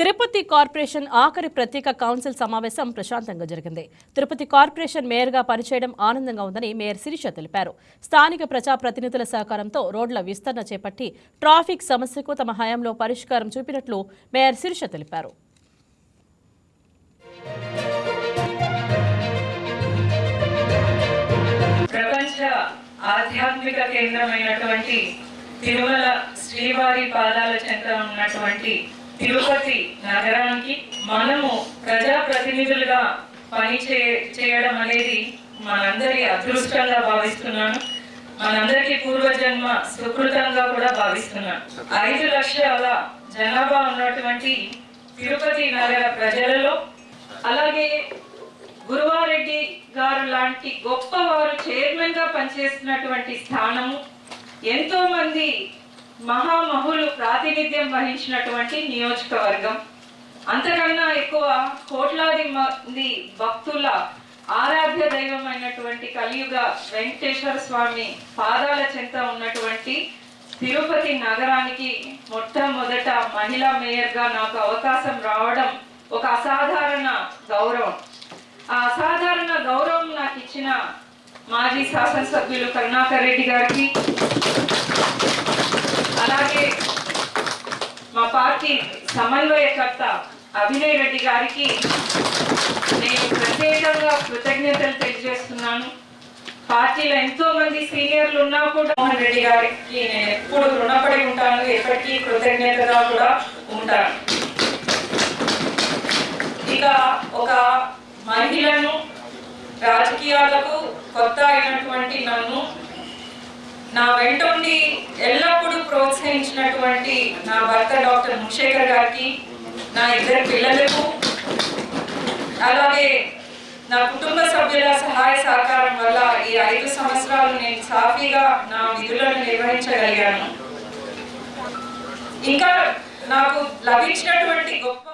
Tirupati corporation ఆఖరి ప్రత్యేక council సమావేశం ప్రశాంతంగా జరిగింది. తిరుపతి కార్పొరేషన్ మేయర్గా పనిచేయడం ఆనందంగా ఉందని మేయర్ శిరీష తెలిపారు. స్థానిక ప్రజాప్రతినిధుల సహకారంతో రోడ్ల విస్తరణ చేపట్టి ట్రాఫిక్ సమస్యకు తమ హయాంలో పరిష్కారం చూపినట్లు మేయర్ శిరీష తెలిపారు. ప్రపంచ ఆధ్యాత్మిక కేంద్రమైనటువంటి తిరుమల శ్రీవారి పాదాల చెంత ఉన్నటువంటి తిరుపతి నగరానికి మనము ప్రజాప్రతినిధులుగా పని చేయడం అనేది మనందరి అదృష్టంగా భావిస్తున్నాను. మనందరికీ పూర్వజన్మ సుకృతంగా కూడా భావిస్తున్నాను. 5 లక్షల జనాభా ఉన్నటువంటి తిరుపతి నగర ప్రజలలో అలాగే గురువారెడ్డి గారు లాంటి గొప్పవారు చైర్మన్ గా పనిచేస్తున్నటువంటి స్థానము, ఎంతో మంది మహామహులు ప్రాతినిధ్యం వహించినటువంటి నియోజకవర్గం, అంతకన్నా ఎక్కువ కోట్లాది మంది భక్తుల ఆరాధ్య దైవమైనటువంటి కలియుగ వెంకటేశ్వర స్వామి పాదాల చెంత ఉన్నటువంటి తిరుపతి నగరానికి మొట్టమొదట మహిళా మేయర్గా నాకు అవకాశం రావడం ఒక అసాధారణ గౌరవం. ఆ అసాధారణ గౌరవం నాకు ఇచ్చిన మాజీ శాసనసభ్యులు కరుణాకర్ రెడ్డి గారికి, అలాగే మా పార్టీ సమన్వయకర్త అభినయ్ రెడ్డి గారికి నేను ప్రత్యేకంగా కృతజ్ఞతలు తెలియజేస్తున్నాను. పార్టీలో ఎంతో మంది సీనియర్లు ఉన్నా కూడా మోహన్ రెడ్డి గారికి నేను ఎప్పుడు రుణపడి ఉంటాను, ఎప్పటికీ కృతజ్ఞతగా కూడా ఉంటాను. ఇక ఒక మహిళను రాజకీయాలకు కొత్త అయినటువంటి నన్ను నా వెంటుండి ఎల్లప్పుడూ ప్రోత్సహించినటువంటి నా భర్త డాక్టర్ ముషేఖర్ గారికి, నా 2 పిల్లలకు, అలాగే నా కుటుంబ సభ్యుల సహాయ సహకారం వల్ల ఈ 5 సంవత్సరాలు నేను సాఫీగా నా విధులను నిర్వహించగలిగాను. ఇంకా నాకు లభించినటువంటి గొప్ప